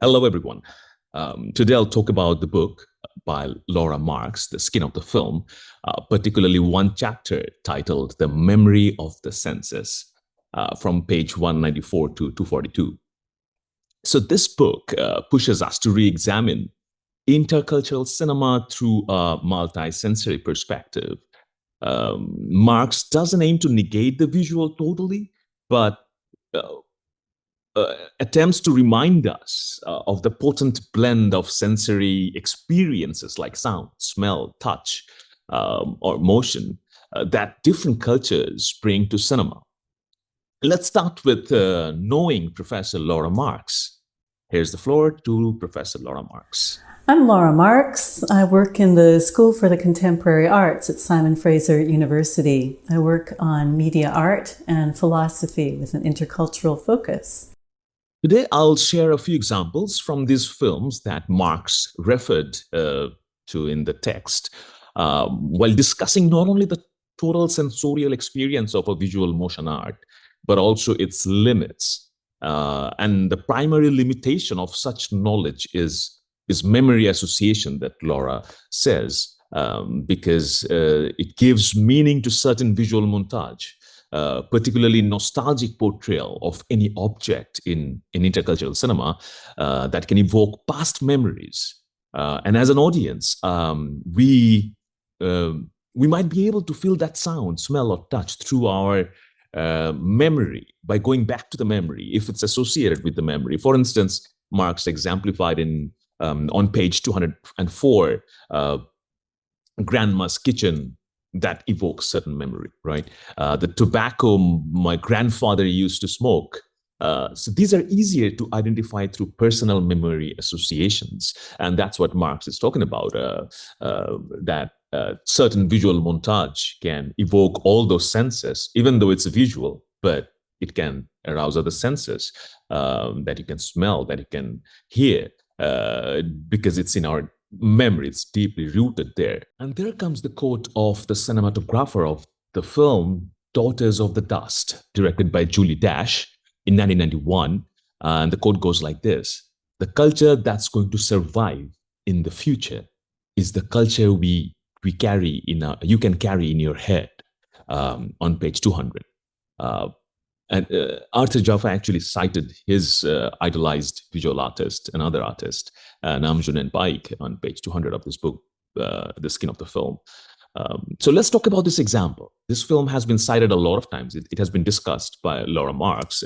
Hello, everyone. Today I'll talk about the book by Laura Marks, The Skin of the Film, particularly one chapter titled The Memory of the Senses, from page 194 to 242. So this book pushes us to re-examine intercultural cinema through a multisensory perspective. Marx doesn't aim to negate the visual totally, but uh, attempts to remind us of the potent blend of sensory experiences like sound, smell, touch, or motion that different cultures bring to cinema. Let's start with knowing Professor Laura Marks. Here's the floor to Professor Laura Marks. I'm Laura Marks. I work in the School for the Contemporary Arts at Simon Fraser University. I work on media art and philosophy with an intercultural focus. Today, I'll share a few examples from these films that Marx referred to in the text, while discussing not only the total sensorial experience of a visual motion art, but also its limits. And the primary limitation of such knowledge is memory association, that Laura says, because it gives meaning to certain visual montage. Particularly nostalgic portrayal of any object in intercultural cinema that can evoke past memories. And as an audience, we might be able to feel that sound, smell, or touch through our memory by going back to the memory if it's associated with the memory. For instance, Marx exemplified on page 204, Grandma's Kitchen, that evokes certain memory, right? The tobacco my grandfather used to smoke. So these are easier to identify through personal memory associations. And that's what Marx is talking about, that certain visual montage can evoke all those senses, even though it's visual, but it can arouse other senses that you can smell, that you can hear, because it's in our memory, it's deeply rooted there. And there comes the quote of the cinematographer of the film Daughters of the Dust, directed by Julie Dash in 1991. And the quote goes like this: "The culture that's going to survive in the future is the culture you can carry in your head," on page 200. And Arthur Jaffa actually cited his idolized visual artist, another artist, Namjoon Paik, on page 200 of this book, The Skin of the Film. So let's talk about this example. This film has been cited a lot of times. It has been discussed by Laura Marks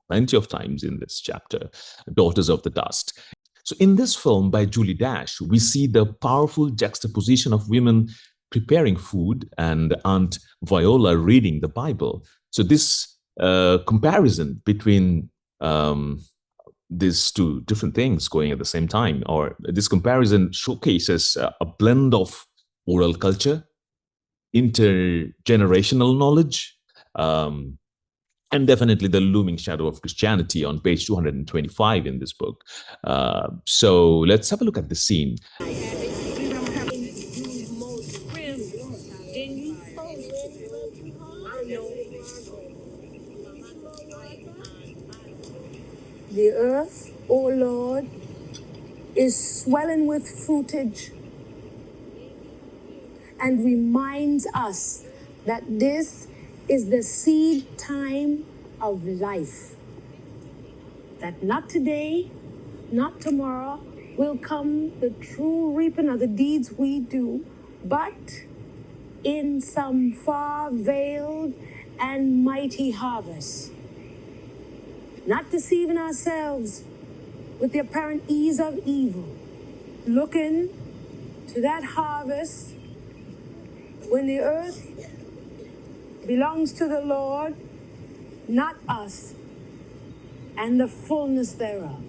plenty of times in this chapter, Daughters of the Dust. So in this film by Julie Dash, we see the powerful juxtaposition of women preparing food and Aunt Viola reading the Bible. So this comparison between these two different things going at the same time, or this comparison showcases a blend of oral culture, intergenerational knowledge, and definitely the looming shadow of Christianity on page 225 in this book. So let's have a look at the scene. The earth, O Lord, is swelling with fruitage and reminds us that this is the seed time of life. That not today, not tomorrow will come the true reaping of the deeds we do, but in some far veiled and mighty harvest. Not deceiving ourselves with the apparent ease of evil, looking to that harvest when the earth belongs to the Lord, not us, and the fullness thereof.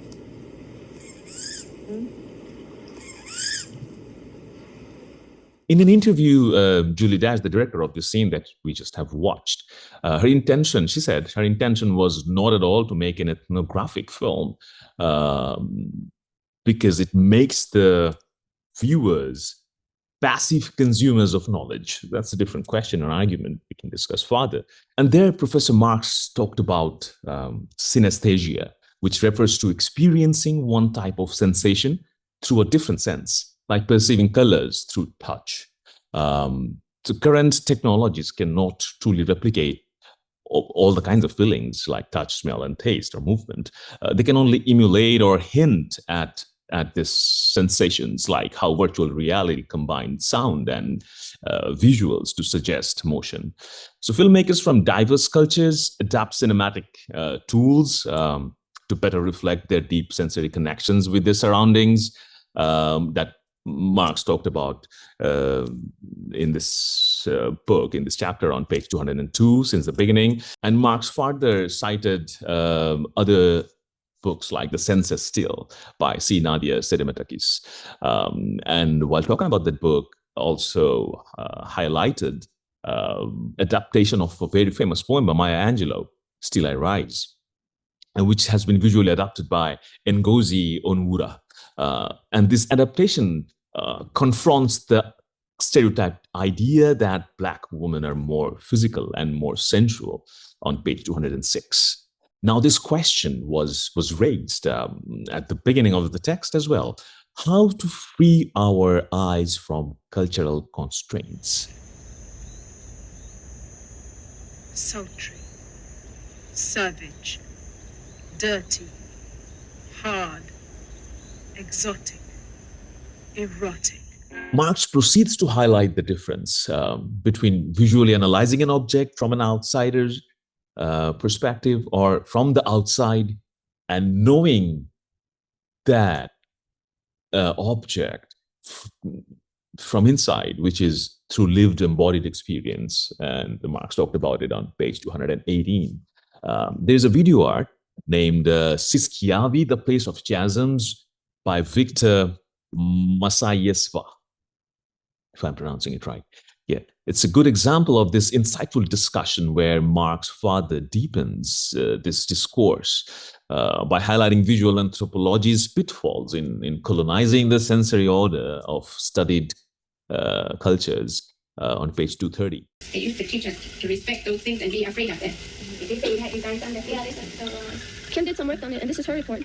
In an interview, Julie Dash, the director of the scene that we just have watched, she said her intention was not at all to make an ethnographic film, because it makes the viewers passive consumers of knowledge. That's a different question or argument we can discuss further. And there, Professor Marx talked about synesthesia, which refers to experiencing one type of sensation through a different sense, like perceiving colors through touch. So current technologies cannot truly replicate all the kinds of feelings like touch, smell, and taste or movement. They can only emulate or hint at these sensations, like how virtual reality combines sound and visuals to suggest motion. So filmmakers from diverse cultures adapt cinematic tools to better reflect their deep sensory connections with their surroundings that Marx talked about in this book, in this chapter on page 202, since the beginning. And Marx further cited other books like The Senses Still by C. Nadia Sedematakis. And while talking about that book, also highlighted adaptation of a very famous poem by Maya Angelou, Still I Rise, and which has been visually adapted by Ngozi Onwurah. And this adaptation confronts the stereotyped idea that Black women are more physical and more sensual on page 206. Now, this question was raised at the beginning of the text as well. How to free our eyes from cultural constraints? Sultry, savage, dirty, hard, exotic, erotic. Marx proceeds to highlight the difference between visually analyzing an object from an outsider's perspective or from the outside and knowing that object from inside, which is through lived embodied experience. And Marx talked about it on page 218. There's a video art named Siskiavi, The Place of Chasms by Victor Masayesva, if I'm pronouncing it right. Yeah, it's a good example of this insightful discussion where Marx further deepens this discourse by highlighting visual anthropology's pitfalls in colonizing the sensory order of studied cultures on page 230. They used to teach us to respect those things and be afraid of them. Kim did some work on it, and this is her report.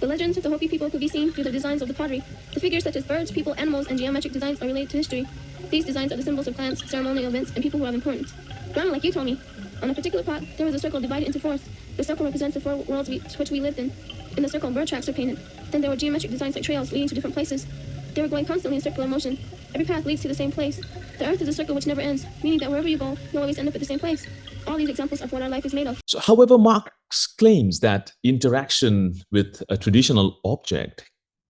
The legends of the Hopi people could be seen through the designs of the pottery. The figures such as birds, people, animals, and geometric designs are related to history. These designs are the symbols of plants, ceremonial events, and people who have importance. Grandma, like you told me, on a particular pot, there was a circle divided into fours. The circle represents the four worlds which we lived in. In the circle, bird tracks are painted. Then there were geometric designs like trails leading to different places. They were going constantly in circular motion. Every path leads to the same place. The earth is a circle which never ends, meaning that wherever you go, you'll always end up at the same place. All these examples of what our life is made of. So, however, Marx claims that interaction with a traditional object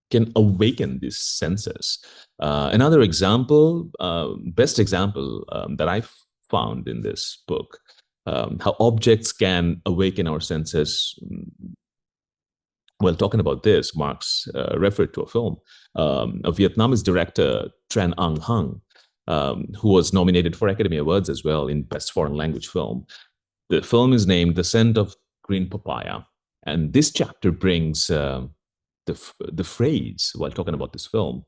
can awaken these senses. Another example, best example that I found in this book, how objects can awaken our senses. Well, talking about this, Marx referred to a film, a Vietnamese director, Tran Anh Hung, who was nominated for Academy Awards as well in Best Foreign Language Film. The film is named The Scent of Green Papaya. And this chapter brings the phrase, while talking about this film,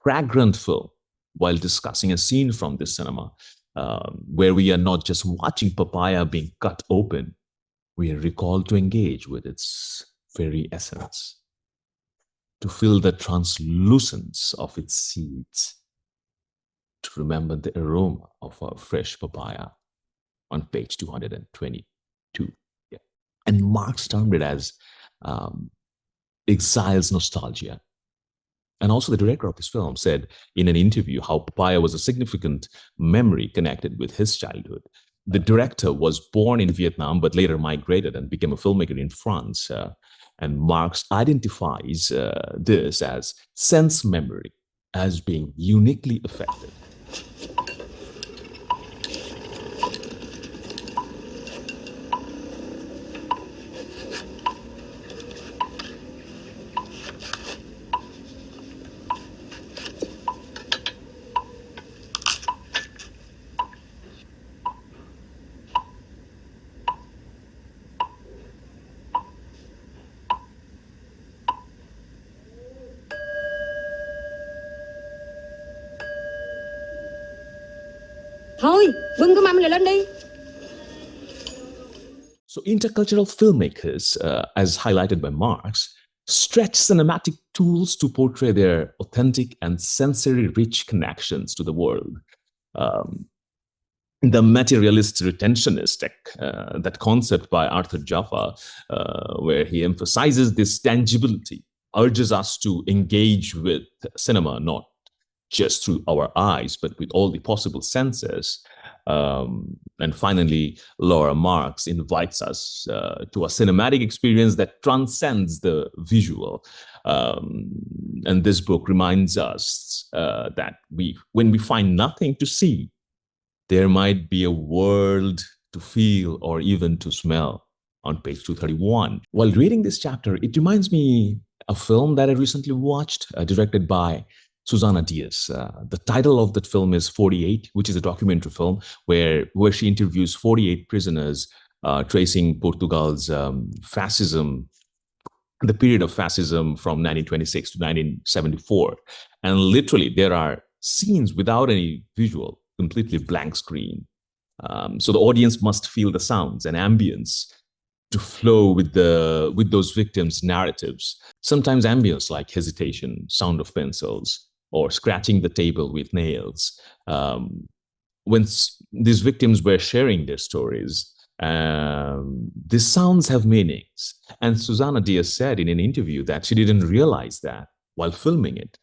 fragrant film, while discussing a scene from this cinema, where we are not just watching papaya being cut open, we are recalled to engage with its very essence, to feel the translucence of its seeds, to remember the aroma of a fresh papaya on page 222. Yeah. And Marx termed it as exile's nostalgia. And also the director of this film said in an interview how papaya was a significant memory connected with his childhood. The director was born in Vietnam, but later migrated and became a filmmaker in France. And Marx identifies this as sense memory as being uniquely affected. Thôi, bưng cái mâm này lên đi. So intercultural filmmakers, as highlighted by Marx, stretch cinematic tools to portray their authentic and sensory-rich connections to the world. The materialist retentionist, that concept by Arthur Jaffa, where he emphasizes this tangibility, urges us to engage with cinema not just through our eyes, but with all the possible senses. And finally, Laura Marx invites us to a cinematic experience that transcends the visual. And this book reminds us that when we find nothing to see, there might be a world to feel or even to smell, on page 231. While reading this chapter, it reminds me of a film that I recently watched, directed by Susana Diaz. The title of that film is 48, which is a documentary film where she interviews 48 prisoners tracing Portugal's fascism, the period of fascism from 1926 to 1974. And literally, there are scenes without any visual, completely blank screen. So the audience must feel the sounds and ambience to flow with those victims' narratives. Sometimes ambience like hesitation, sound of pencils, or scratching the table with nails. When these victims were sharing their stories, these sounds have meanings. And Susana Diaz said in an interview that she didn't realize that while filming it,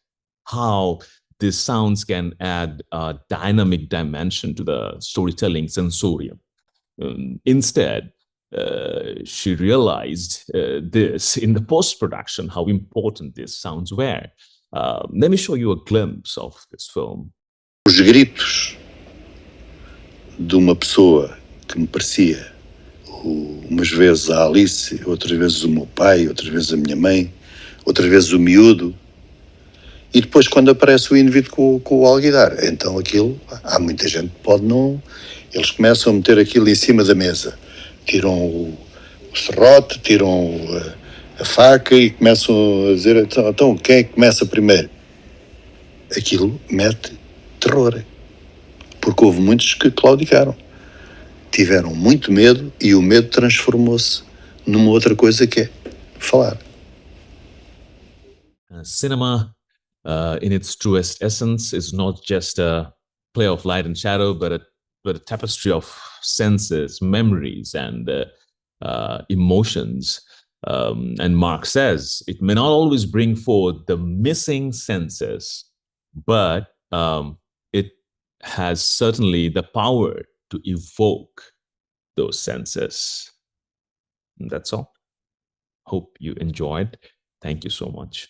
how these sounds can add a dynamic dimension to the storytelling sensorium. Instead, she realized this in the post-production, how important these sounds were. Let me show you a glimpse of this film. Os gritos de uma pessoa que me parecia umas vezes a Alice, outras vezes o meu pai, outras vezes a minha mãe, outras vezes o miúdo. E depois quando aparece o indivíduo com o alguidar, então aquilo, há muita gente que pode não... Eles começam a meter aquilo em cima da mesa. Tiram o serrote, tiram a faca e começam a dizer, então quem é que começa primeiro? Aquilo mete terror. Porque houve muitos que claudicaram. Tiveram muito medo e o medo transformou-se numa outra coisa que é falar. Cinema, in its truest essence, is not just a play of light and shadow, but a tapestry of senses, memories, and emotions. And Marx says it may not always bring forth the missing senses, but it has certainly the power to evoke those senses. And that's all. Hope you enjoyed. Thank you so much.